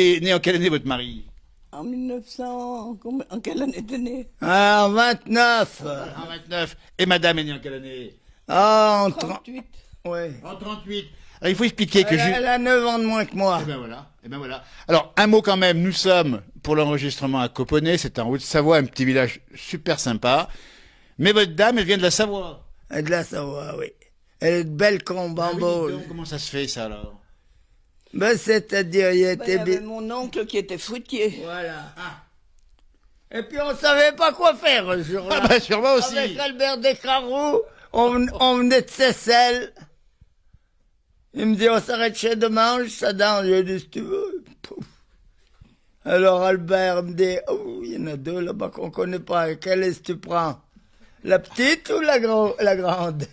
Et né en quelle année votre mari? En 1900... En quelle année t'es né? Ah, en 29. En 29. Et madame est née en quelle année? Ah, en 30. 38. Oui. En 38. Alors il faut expliquer que Elle a 9 ans de moins que moi. Eh ben voilà, eh ben voilà. Alors, un mot quand même, nous sommes pour l'enregistrement à Coponnet, c'est en Haute-Savoie, un petit village super sympa. Mais votre dame, elle vient de la Savoie. Elle est de la Savoie, oui. Elle est de Bellecombe, Ah en oui, Beauce. dites donc, comment ça se fait ça alors? Ben, c'est-à-dire, il Il y était... avait mon oncle qui était fruitier. Voilà. Ah, Et puis, on savait pas quoi faire, ce jour-là. ah bah sûrement aussi. Avec Albert Descarreaux, on venait de Seyssel. Il me dit, on s'arrête chez Demange, ça danse. Je dis, si tu veux. Pouf. Alors Albert me dit, oh, il y en a deux là-bas qu'on connaît pas. Quelle est-ce que tu prends? La petite ou la grande?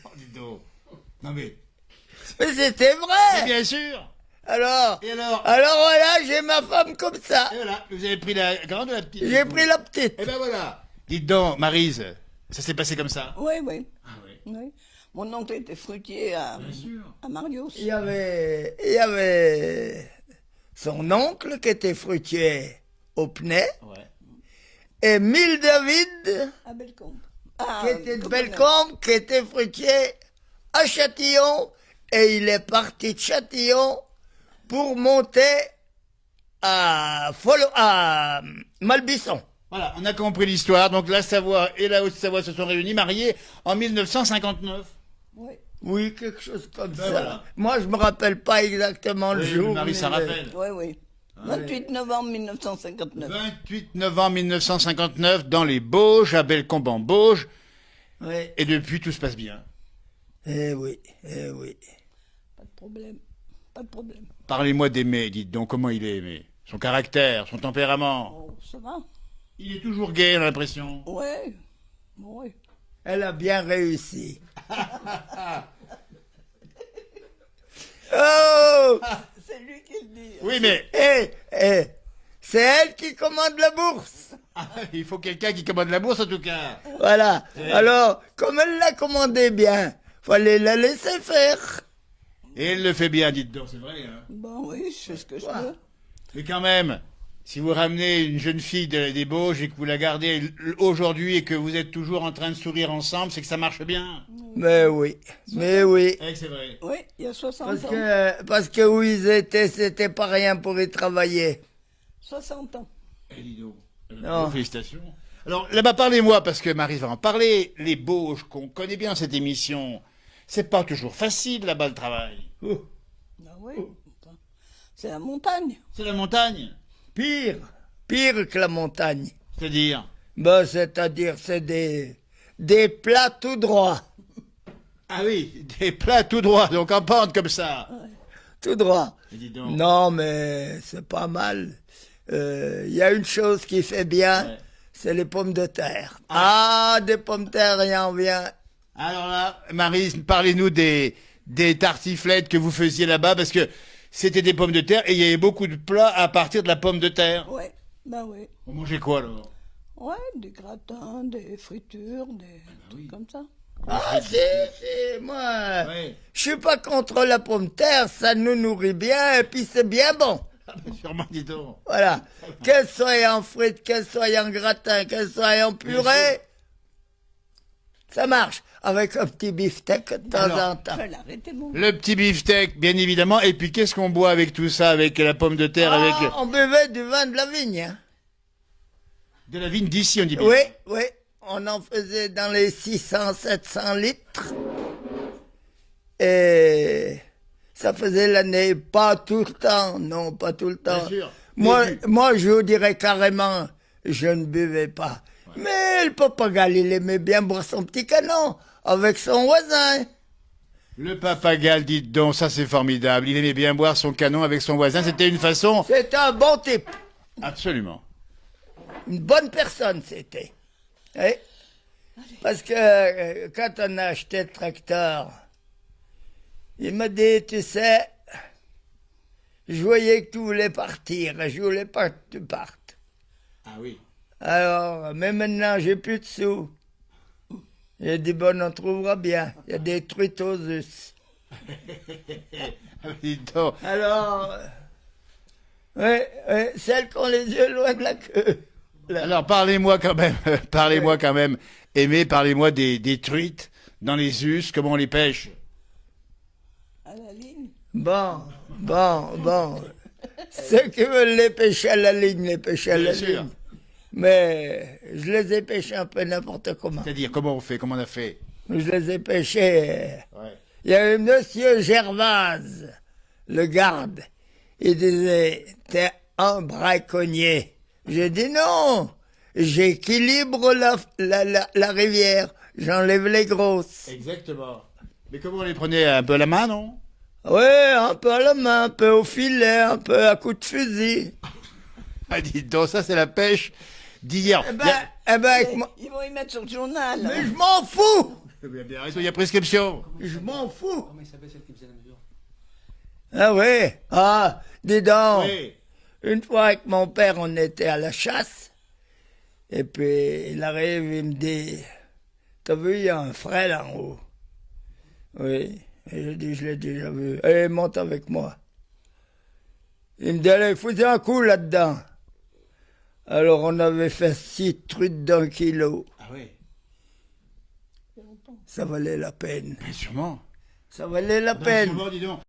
Oh, dites donc. Non mais, Mais c'était vrai. bien sûr. Alors, Et alors? voilà, j'ai ma femme comme ça. Et voilà, vous avez pris la grande ou la petite? J'ai pris la petite. Eh ben voilà. Dites donc, Maryse, ça s'est passé comme ça? Oui, oui. Ah oui. Oui. Mon oncle était fruitier à Marius. Il y avait son oncle qui était fruitier au Pnay Ouais. et Mille David À Bellecombe. qui était de Copenhague. Bellecombe, qui était fruitier à Châtillon, et il est parti de Châtillon pour monter à Malbuisson. Voilà, on a compris l'histoire. Donc la Savoie et la Haute-Savoie se sont réunis, mariés en 1959. Oui. Oui, quelque chose comme ça. Voilà. Moi, je me rappelle pas exactement le Oui, jour. Marie s'en mais- rappelle. Oui, oui. 28 novembre 1959. 28 novembre 1959, dans les Bauges, à Bellecombe en Bauges. Oui. Et depuis, tout se passe bien. Eh oui, eh oui. Pas de problème. Pas de problème. Parlez-moi d'Aimé, dites donc, comment il est Aimé? Son caractère, son tempérament. Oh, ça va? Il est toujours gai, j'ai l'impression. Oui. Oui. Elle a bien réussi. Oh! C'est lui qui le dit. Oui, mais C'est elle qui commande la bourse. il faut quelqu'un qui commande la bourse, en tout cas. Voilà. Alors, comme elle l'a commandé bien, fallait la laisser faire. Et elle le fait bien, dites donc, c'est vrai. Hein. Bon, oui, je fais ce que je Ouais. peux. Mais quand même, si vous ramenez une jeune fille des Bauges et que vous la gardez aujourd'hui et que vous êtes toujours en train de sourire ensemble, c'est que ça marche bien. Mais oui, mais oui. Eh, c'est vrai. Oui, il y a 60 Parce ans. que où ils étaient, c'était pas rien pour y travailler. 60 ans. Eh, dis donc. Non. Félicitations. Alors, là-bas, parlez-moi, parce que Marie va en parler. Les Bauges, qu'on connaît bien cette émission, c'est pas toujours facile, là-bas, le travail. Oh, Ah oui. Enfin, c'est la montagne. C'est la montagne. pire que la montagne. C'est-à-dire. Ben, c'est-à-dire, c'est des plats tout droits. Ah oui, des plats tout droits, donc en pente comme ça. Tout droit. Mais dis donc. Non, mais c'est pas mal. Il y a une chose qui fait bien, Ouais. c'est les pommes de terre. Ah, des pommes de terre, il en vient. Alors là, Marie, parlez-nous des tartiflettes que vous faisiez là-bas, parce que c'était des pommes de terre et il y avait beaucoup de plats à partir de la pomme de terre. Oui. Ben oui. On mangeait quoi alors? Ouais, des gratins, des fritures, des trucs comme ça. Ah, si, moi, Ouais. je suis pas contre la pomme de terre, ça nous nourrit bien et puis c'est bien bon. Ah ben, sûrement, dis donc. Voilà. Qu'elle soit en frites, qu'elle soit en gratin, qu'elle soit en purée, ça marche. Avec un petit beefsteak de temps Alors, en temps. Je vais l'arrêter, mon Le petit beefsteak, bien évidemment. Et puis, qu'est-ce qu'on boit avec tout ça, avec la pomme de terre, avec Ah, on buvait du vin de la vigne. Hein. de la vigne d'ici, on dit bien. Oui, oui. On en faisait dans les 600, 700 litres. Et ça faisait l'année, pas tout le temps, non, pas tout le temps. Bien sûr. Moi, je vous dirais carrément, je ne buvais pas. Mais le papagal, il aimait bien boire son petit canon avec son voisin. Le papagal, dites donc, ça c'est formidable. Il aimait bien boire son canon avec son voisin. C'était une façon... C'était un bon type, Absolument. une bonne personne, c'était. Oui. Parce que quand on a acheté le tracteur, il m'a dit, tu sais, je voyais que tu voulais partir, et je voulais pas que tu partes. Ah oui. Alors, mais maintenant, j'ai plus de sous. J'ai dit, bon, on trouvera bien. Il y a des truites aux us. Dites donc. Alors, Ouais, ouais, celles qui ont les yeux loin de la queue. Là. Alors parlez-moi quand même, parlez-moi quand même. Aimé, parlez-moi des truites dans les us, comment on les pêche. À la ligne. Bon. Ceux qui veulent les pêcher à la ligne, les pêcher à Bien la sûr. ligne. Mais je les ai pêchés un peu n'importe comment. C'est-à-dire, comment on fait, comment on a fait? Je les ai pêchés. Ouais. Il y avait Monsieur Gervase, le garde. Il disait, t'es un braconnier. J'ai dit non, j'équilibre la rivière, j'enlève les grosses. Exactement. Mais comment on les prenait un peu à la main, non? Ouais, un peu à la main, un peu au filet, un peu à coup de fusil. Ah, dites donc, ça c'est la pêche d'hier. Avec moi. Ils vont y mettre sur le journal. Mais je m'en fous. Bien, bien raison, il y a prescription. Je m'en fous. Comment il s'appelle celle qui faisait la mesure? Ah ouais. Ah, dis donc. Oui. Une fois avec mon père, on était à la chasse. Et puis, il arrive, il me dit, t'as vu, il y a un frêle en haut. Oui. Et j'ai dit, je l'ai déjà vu. Allez, monte avec moi. Il me dit, allez, foutez un coup là-dedans. Alors, on avait fait 6 truites d'1 kilo. Ah oui. Ça valait la peine. Bien sûrement. Ça valait la Bien peine. sûrement, dis donc.